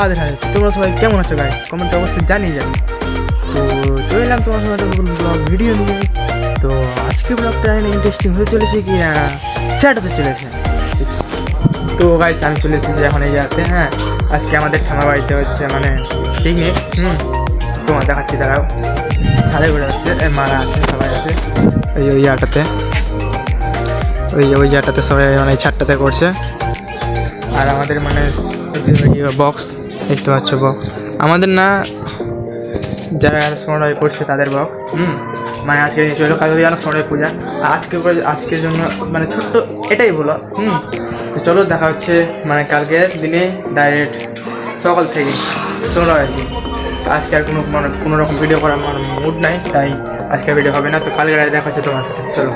রাধে রাধে। তোমরা সবাই কেমন আছো গাইস? কমেন্টে অবশ্যই জানিয়ে যাবে। তো চলে এলাম তোমার সঙ্গে একটা ব্লগ ভিডিও নিয়ে। তো আজকে ব্লগটা ইন্টারেস্টিং হতে চলেছে কি না সেটাতে চলেছে। তো গাইস আমি চলে এসেছি এখন এই যাতে। হ্যাঁ, আজকে আমাদের ঠামা বাড়িতে হচ্ছে মানে পিকনিক। তোমার দেখাচ্ছি, দাঁড়াও। ভালোই ঘুরে যাচ্ছে, মারা আছে, সবাই আছে ওই জায়গাটাতে, ওই জায়গাটাতে সবাই মানে এই ছাদটাতে করছে। আর আমাদের মানে বক্স দেখতে পাচ্ছ, বক্স আমাদের না, যারা সোনাই করছে তাদের বক্স। মানে আজকে চলো, কালকে যেন সোনাই পূজা, আর আজকের জন্য মানে ছোট্ট এটাই বলো। তো চলো দেখা হচ্ছে মানে কালকে দিনে ডাইরেক্ট সকাল থেকে সোনা হয়েছে। আজকে আর কোনো রকম ভিডিও করার আমার মুড নাই, তাই আজকে ভিডিও হবে না। তো কালকে দেখা হচ্ছে তোমার সাথে, চলো।